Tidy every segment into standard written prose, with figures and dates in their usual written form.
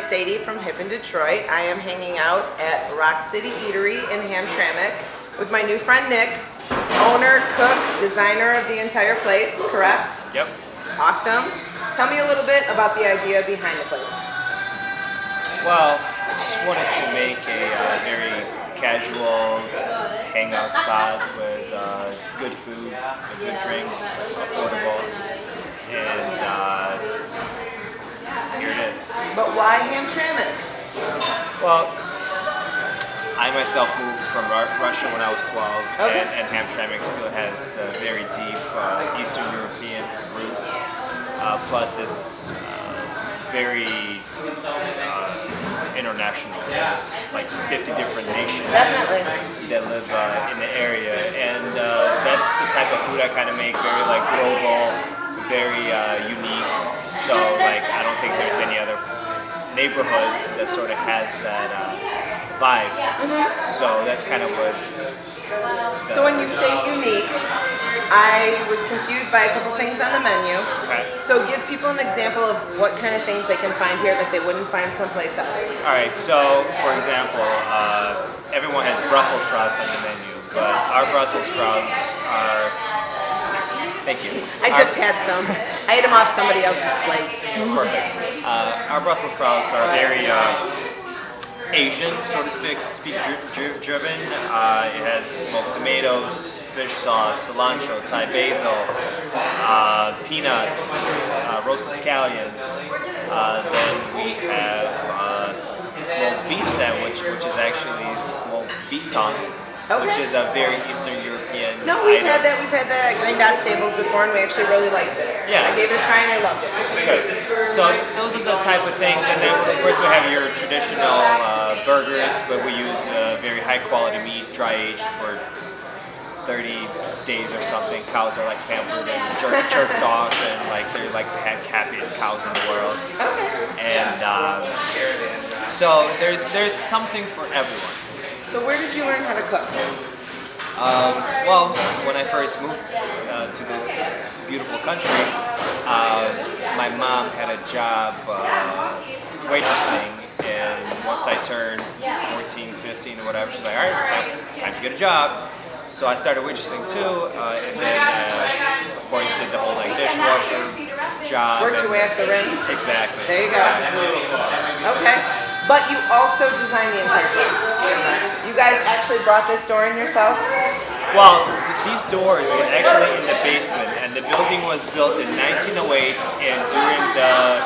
Sadie from Hip in Detroit. I am hanging out at Rock City Eatery in Hamtramck with my new friend Nick, owner, cook, designer of the entire place, correct? Yep. Awesome. Tell me a little bit about the idea behind the place. Well, I just wanted to make a very casual hangout spot with good food, with good drinks, affordable, and here it is. But why Hamtramck? Well, I myself moved from Russia when I was 12, Okay. and Hamtramck still has very deep Eastern European roots. Plus, it's very international. There's like 50 different nations Definitely. that live in the area, and that's the type of food I kind of make. Very like global, very unique. So like I don't think there's any other neighborhood that sort of has that vibe. So that's kind of what's. So when you say unique, I was confused by a couple things on the menu. Okay. So give people an example of what kind of things they can find here that they wouldn't find someplace else. All right. So for example, everyone has Brussels sprouts on the menu, but our Brussels sprouts are. Thank you. I just had some. I ate them off somebody else's plate. Perfect. Our Brussels sprouts are very Asian, so to speak, driven. It has smoked tomatoes, fish sauce, cilantro, Thai basil, peanuts, roasted scallions. Then we have smoked beef sandwich, which is actually smoked beef tongue. Okay. Which is a very Eastern European No, we've item. had that. We've had that at Green Dot Stables before, and we actually really liked it. Yeah. I gave it a try and I loved it. Good. So those are the type of things, and then of course we have your traditional burgers, but we use very high quality meat, dry aged for 30 days or something. Cows are like pampered and jerked off, and like they're like the happiest cows in the world. Okay. And so there's something for everyone. So where did you learn how to cook? Well, when I first moved to this beautiful country, my mom had a job waitressing, and once I turned 14, 15 or whatever, she's like, all right, time to get a job. So I started waitressing too, and then of course did the whole like dishwasher job. Worked your way up the ranks? Exactly. There you go. Okay. But you also designed the entire place. You guys actually brought this door in yourselves? Well, these doors were actually in the basement, and the building was built in 1908, and during the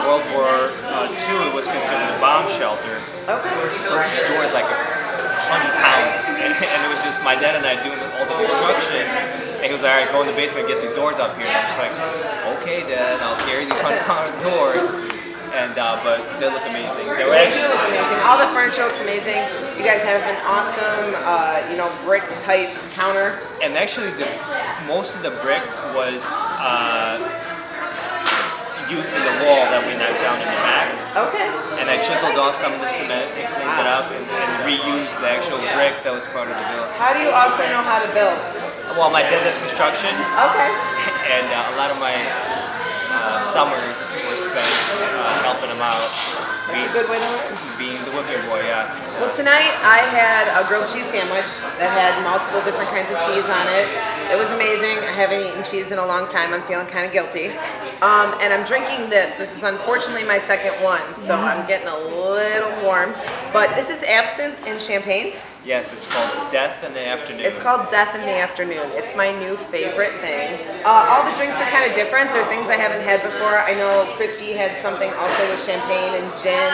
World War II, it was considered a bomb shelter. Okay. So each door is like 100 pounds, and it was just my dad and I doing all the construction, and he was like, all right, go in the basement and get these doors up here. And I'm just like, okay, Dad, I'll carry these 100-pound doors. And but they look amazing. They do look amazing. All the furniture looks amazing. You guys have an awesome, brick type counter. And actually, most of the brick was used in the wall that we knocked down in the back. Okay. And I chiseled off some of the cement and cleaned it up and reused the actual brick that was part of the build. How do you also know how to build? Well, my dad does construction. Okay. And a lot of my summers were spent helping him out. That's a good way to learn. Being the whipping boy, yeah. Well, tonight I had a grilled cheese sandwich that had multiple different kinds of cheese on it. It was amazing. I haven't eaten cheese in a long time. I'm feeling kind of guilty. And I'm drinking this. This is unfortunately my second one, so I'm getting a little warm. But this is absinthe and champagne. Yes, it's called Death in the Afternoon. It's called Death in the Afternoon. It's my new favorite thing. All the drinks are kind of different. They're things I haven't had before. I know Christy had something also with champagne and gin.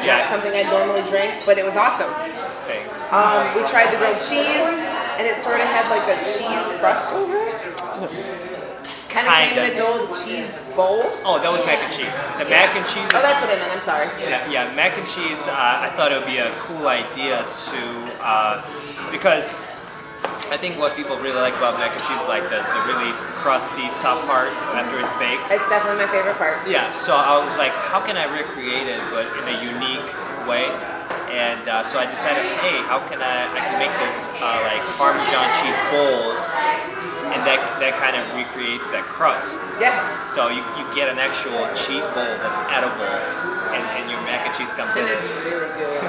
Yeah. Not something I normally drink, but it was awesome. Thanks. We tried the grilled cheese, and it sort of had like a cheese crust over it. Kind of came in its old cheese bowl. Oh, that was mac and cheese. The mac and cheese. Oh, that's what I meant. I'm sorry. Yeah, mac and cheese. I thought it would be a cool idea to, because I think what people really like about mac and cheese is like the really crusty top part after it's baked. It's definitely my favorite part. Yeah, so I was like, how can I recreate it, but in a unique way? And so I decided, hey, how can I can make this like Parmesan cheese bowl and that kind of recreates that crust. Yeah. So you get an actual cheese bowl that's edible, and your mac and cheese comes in. And it's really good.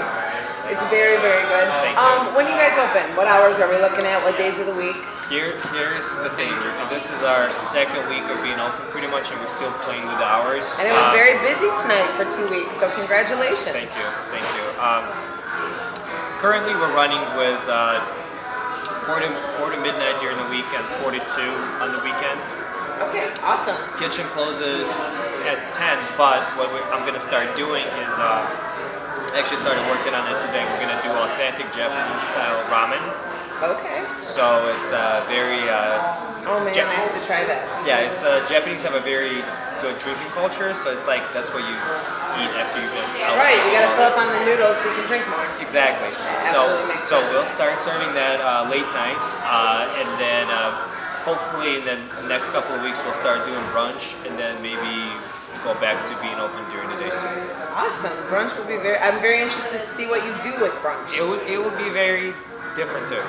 It's very, very good. Thank you. When you guys open, what hours are we looking at? What days of the week? Here's the thing. This is our second week of being open, pretty much, and we're still playing with the hours. And it was very busy tonight for 2 weeks, so congratulations. Thank you. Currently, we're running with 4 to midnight during the week and 4 to 2 on the weekends. Okay, awesome. Kitchen closes at 10, but what I'm going to start doing is actually started working on it today. We're going to do authentic Japanese style ramen. Okay. So it's very. Oh man, I have to try that. Yeah, it's Japanese have a very good drinking culture, so it's like that's what you eat after you've been out. Right, you gotta fill up on the noodles so you can drink more. Exactly. So we'll start serving that late night, and then hopefully in the next couple of weeks we'll start doing brunch, and then maybe go back to being open during the day too. Awesome. Brunch will be I'm very interested to see what you do with brunch. It would be very different too.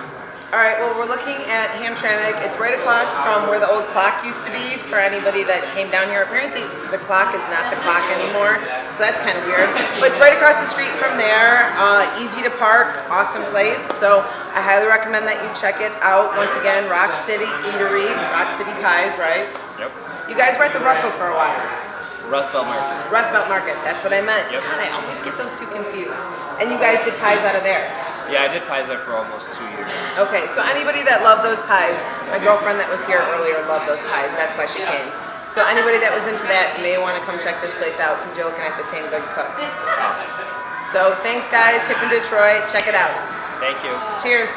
All right, well, we're looking at Hamtramck. It's right across from where the old clock used to be for anybody that came down here. Apparently, the clock is not the clock anymore, so that's kind of weird. But it's right across the street from there. Easy to park, awesome place. So I highly recommend that you check it out. Once again, Rock City Eatery, Rock City Pies, right? Yep. You guys were at the Russell for a while. Rust Belt Market. Rust Belt Market, that's what I meant. Yep. God, I always get those two confused. And you guys did pies out of there. Yeah, I did pies there for almost 2 years. Okay, so anybody that loved those pies, my girlfriend that was here earlier loved those pies. That's why she came. So anybody that was into that may want to come check this place out because you're looking at the same good cook. So thanks, guys. Hip in Detroit. Check it out. Thank you. Cheers.